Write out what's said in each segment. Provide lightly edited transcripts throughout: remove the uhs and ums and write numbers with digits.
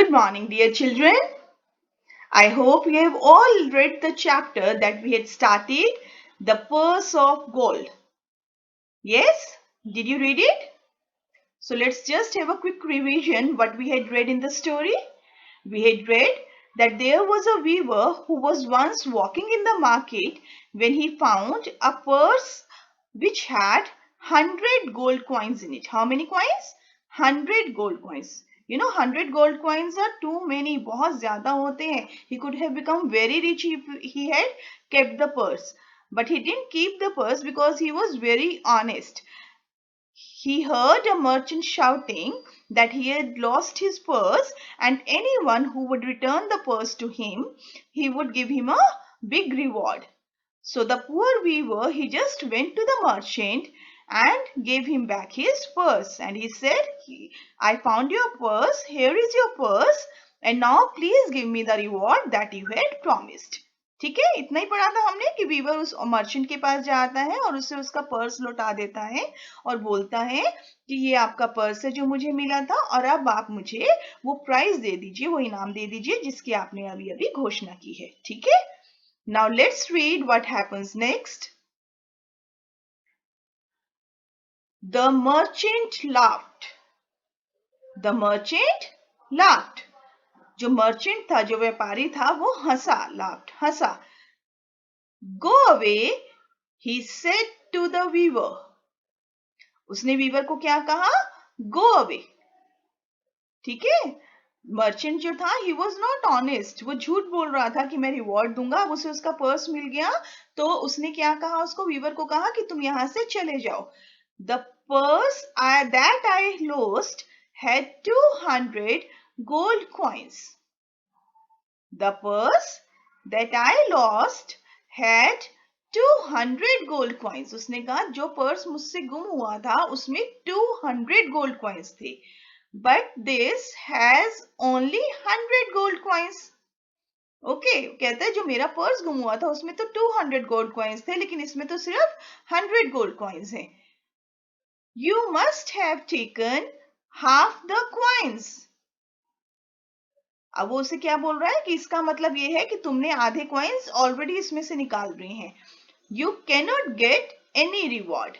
Good morning, dear children. I hope you have all read the chapter that we had started, The Purse of Gold. Yes? Did you read it? So let's just have a quick revision what we had read in the story. We had read that there was a weaver who was once walking in the market when he found a purse which had 100 gold coins in it. How many coins? 100 gold coins. You know, 100 gold coins are too many. बहुत ज़्यादा होते हैं. He could have become very rich if he had kept the purse. But he didn't keep the purse because he was very honest. He heard a merchant shouting that he had lost his purse, and anyone who would return the purse to him, he would give him a big reward. So the poor weaver, he just went to the merchant and gave him back his purse. And he said, I found your purse, here is your purse, and now please give me the reward that you had promised. ठीक है, इतना ही पढ़ा था हमने कि Weaver उस merchant के पास जाता है और उसे उसका पर्स लौटा देता है और बोलता है कि ये आपका पर्स है जो मुझे मिला था और अब आप मुझे वो प्राइज दे दीजिए, वो इनाम दे दीजिए जिसकी आपने अभी अभी घोषणा की है. ठीक है. Now let's read what happens next. The merchant laughed. The merchant laughed. जो मर्चेंट था, जो व्यापारी था, वो हंसा. laughed, Hansa. Go away, he said to the weaver. उसने वीवर को क्या कहा? Go away. ठीक है. मर्चेंट जो था, he was not honest. वो झूठ बोल रहा था कि मैं रिवॉर्ड दूंगा. अब उसे उसका पर्स मिल गया तो उसने क्या कहा? उसको वीवर को कहा कि तुम यहां से चले जाओ. The purse that I lost had 200 gold coins. The purse that I lost had 200 gold coins. उसने कहा जो पर्स मुझसे गुम हुआ था उसमें 200 gold coins थे. But this has only 100 gold coins. Okay, कहता है जो मेरा पर्स गुम हुआ था उसमें तो 200 गोल्ड कॉइन्स थे लेकिन इसमें तो सिर्फ 100 गोल्ड कॉइन्स हैं. You must have taken half the coins. अब वो उसे क्या बोल रहा है कि इसका मतलब ये है कि तुमने आधे कॉइन्स ऑलरेडी इसमें से निकाल रहे हैं. You cannot get any reward.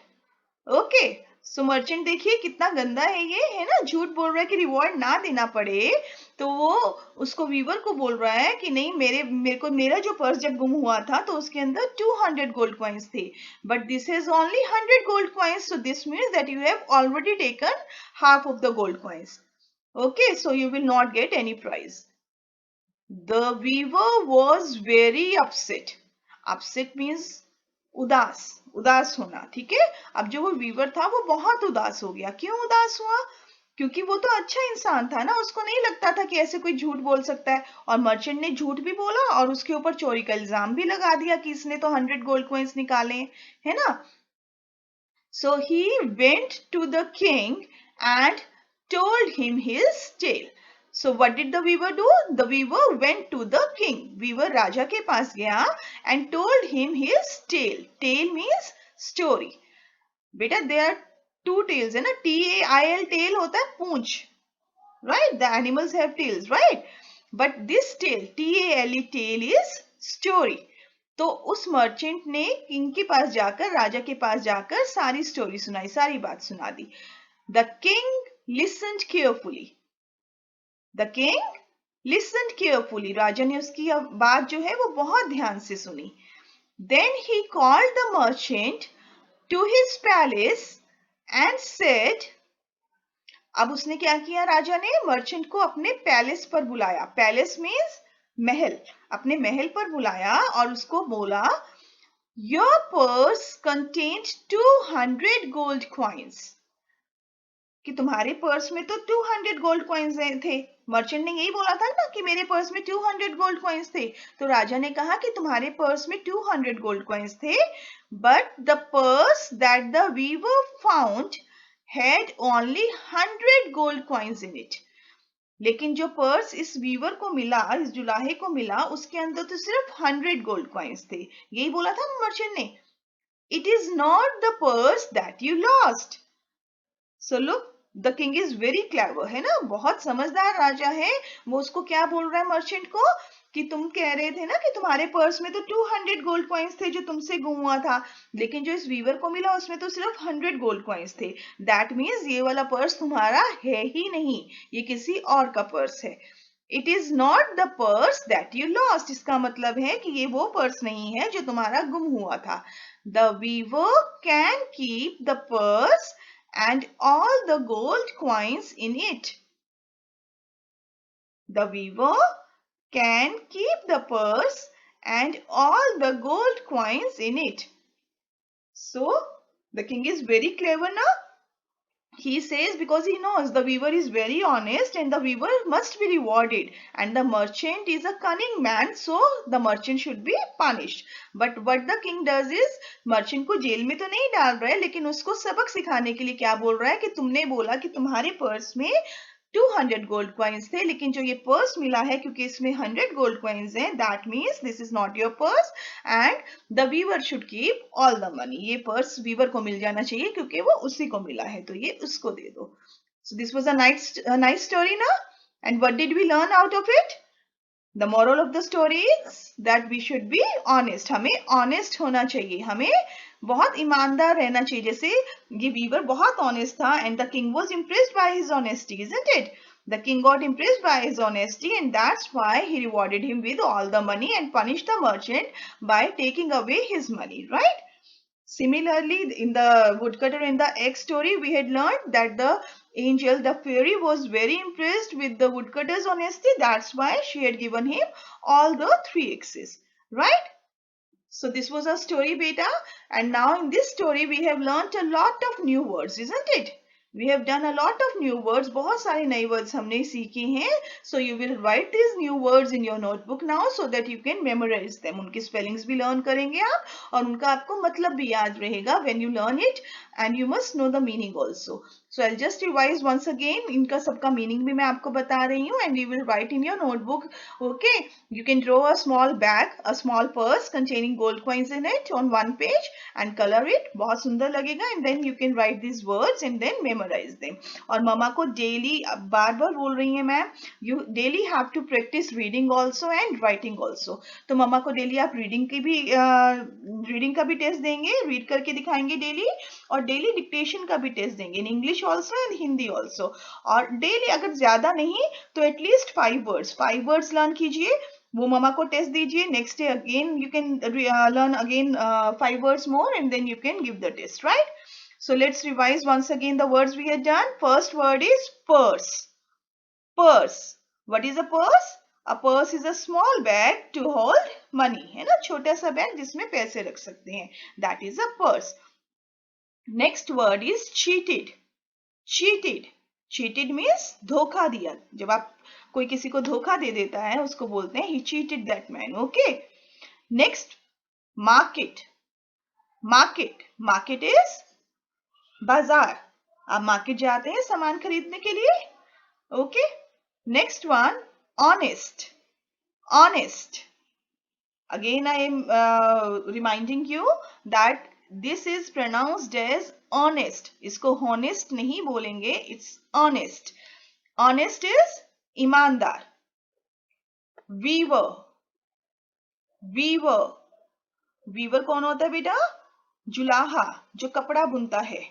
Okay, so merchant देखिए कितना गंदा है ये, है ना. झूठ बोल रहा है कि रिवॉर्ड ना देना पड़े तो वो उसको वीवर को बोल रहा है कि नहीं, मेरा जो पर्स जब गुम हुआ था तो उसके अंदर 200 गोल्ड कॉइन्स थे, but this has only 100 gold coins, so this means that you have already taken half of the gold coins. Okay, so you will not get any prize. The weaver was very upset. Upset means उदास, उदास होना. ठीक है. अब जो वो Weaver था वो बहुत उदास हो गया. क्यों उदास हुआ? क्योंकि वो तो अच्छा इंसान था ना, उसको नहीं लगता था कि ऐसे कोई झूठ बोल सकता है. और मर्चेंट ने झूठ भी बोला और उसके ऊपर चोरी का इल्जाम भी लगा दिया कि इसने तो 100 गोल्ड कॉइन्स निकाले, है ना. So he went to the king and told him his tale. So what did the weaver do? The weaver went to the king. Weaver राजा के पास गया and told him his tale. Tale means story. बेटा there are two tails है ना. T-A-I-L tail होता है पूंछ. Right? The animals have tails, right? But this tale, T-A-L-E tail is story. तो उस merchant ने किंग के पास जाकर, राजा के पास जाकर सारी स्टोरी सुनाई, सारी बात सुना दी. The king listened carefully. The king listened carefully. राजा ने उसकी बात जो है वो बहुत ध्यान से सुनी. Then he called the merchant to his palace and said. अब उसने क्या किया? राजा ने मर्चेंट को अपने पैलेस पर बुलाया. पैलेस मीन्स महल. अपने महल पर बुलाया और उसको बोला, Your purse contained 200 gold coins. कि तुम्हारे पर्स में तो 200 गोल्ड कॉइन्स थे. मर्चेंट ने यही बोला था ना कि मेरे पर्स में 200 गोल्ड कॉइन्स थे. तो राजा ने कहा कि तुम्हारे पर्स में 200 गोल्ड कॉइन्स थे, but the purse that the weaver found had only 100 gold coins in it. लेकिन जो पर्स इस वीवर को मिला, इस जुलाहे को मिला, उसके अंदर तो सिर्फ 100 गोल्ड कॉइन्स थे. यही बोला था मर्चेंट ने. It is not the purse that you lost. So look, the king is very clever, है ना, बहुत समझदार राजा है। वो उसको क्या बोल रहा है मर्चेंट को कि तुम कह रहे थे ना कि तुम्हारे पर्स में तो 200 गोल्ड कॉइन्स थे जो तुमसे गुम हुआ था, लेकिन जो इस वीवर को मिला उसमें तो सिर्फ 100 गोल्ड कॉइन्स थे। दैट मीन्स ये वाला पर्स तुम्हारा है ही नहीं, ये किसी और का पर्स है। It is not the purse that you lost, इसका मतलब है कि ये वो पर्स नहीं है जो तुम्हारा गुम हुआ था। The weaver can keep the purse and all the gold coins in it. The weaver can keep the purse and all the gold coins in it. So, the king is very clever now. He says because he knows the weaver is very honest and the weaver must be rewarded, and the merchant is a cunning man, so the merchant should be punished. But what the king does is, merchant को jail में तो नहीं डाल रहा है, लेकिन उसको सबक सिखाने के लिए क्या बोल रहा है कि तुमने बोला कि तुम्हारे पर्स में 200 गोल्ड कॉइन्स थे, लेकिन जो ये पर्स मिला है क्योंकि इसमें 100 गोल्ड कॉइन्स हैं, that means this is not your purse and the weaver should keep all the money. ये पर्स वीवर को मिल जाना चाहिए क्योंकि वो उसी को मिला है, तो ये उसको दे दो। So this was a nice story ना, and what did we learn out of it? The moral of the story is that we should be honest. हमें honest होना चाहिए, हमें बहुत ईमानदार रहना चाहिए। जैसे ये वीवर बहुत honest था and the king was impressed by his honesty, isn't it? The king got impressed by his honesty and that's why he rewarded him with all the money and punished the merchant by taking away his money, right? Similarly, in the woodcutter in the egg story, we had learned that the angel, the fairy, was very impressed with the woodcutter's honesty. That's why she had given him all the 3 eggs, right? So this was our story, beta. And now in this story, we have learnt a lot of new words, isn't it? We have done a lot of new words. बहुत सारे नए words हमने सीखे हैं. So you will write these new words in your notebook now so that you can memorize them. उनकी spellings भी learn करेंगे आप और उनका आपको मतलब भी याद रहेगा when you learn it, and you must know the meaning also. So I'll just revise once again. इनका सबका meaning भी मैं आपको बता रही हूँ and you will write in your notebook. Okay, you can draw a small bag, a small purse containing gold coins in it on one page and color it. बहुत सुंदर लगेगा and then you can write these words and then memorize them. और mama को daily, बार बार बोल रही हैं ma'am, you daily have to practice reading also and writing also. तो mama को daily आप reading का भी टेस्ट देंगे, read करके दिखाएंगे daily, और daily dictation का भी टेस्ट देंगे in English also and Hindi also. और daily अगर ज्यादा नहीं तो at least 5 words learn कीजिए, वो ममा को टेस्ट दीजिए, next day again you can learn again 5 words more and then you can give the test, right? So let's revise once again the words we had done. First word is purse. Purse. What is a purse? A purse is a small bag to hold money, है ना, छोटा सा bag जिसमें पैसे रख सकते हैं, that is a purse. Next word is cheated. Cheated. Cheated means धोखा दिया. जब आप कोई किसी को धोखा दे देता है उसको बोलते हैं he cheated that man. Okay. Next, market. Market. Market is बाजार. आप मार्केट जाते हैं सामान खरीदने के लिए. Okay. Next one, honest. Honest. Again, I am reminding you that this is pronounced as honest. इसको honest नहीं बोलेंगे, it's honest. Honest is ईमानदार. Weaver. Weaver. Weaver कौन होता है बेटा? जुलाहा, जो कपड़ा बुनता है.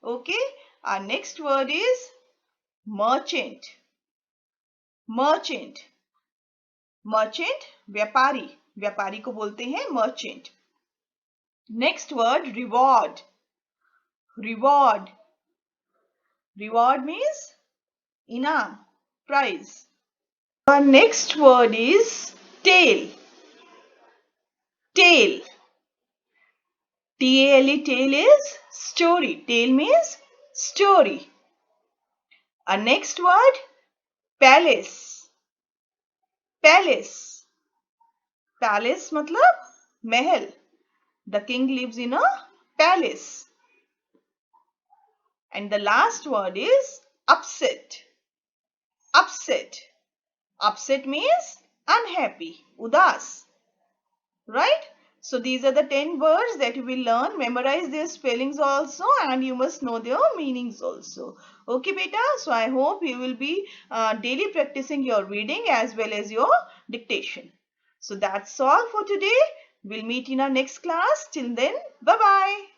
Okay. Our next word is merchant. Merchant. Merchant, व्यापारी. व्यापारी को बोलते हैं merchant. Next word, reward. Reward. Reward means इनाम, prize. Our next word is tale. Tale. T-A-L-E, tale is story. Tale means story. Our next word, palace. Palace. Palace मतलब महल. The king lives in a palace. And the last word is upset. Upset. Upset means unhappy, udas. Right? So these are the 10 words that you will learn. Memorize their spellings also, and you must know their meanings also. Okay, beta. So I hope you will be daily practicing your reading as well as your dictation. So that's all for today. We'll meet in our next class. Till then, bye-bye.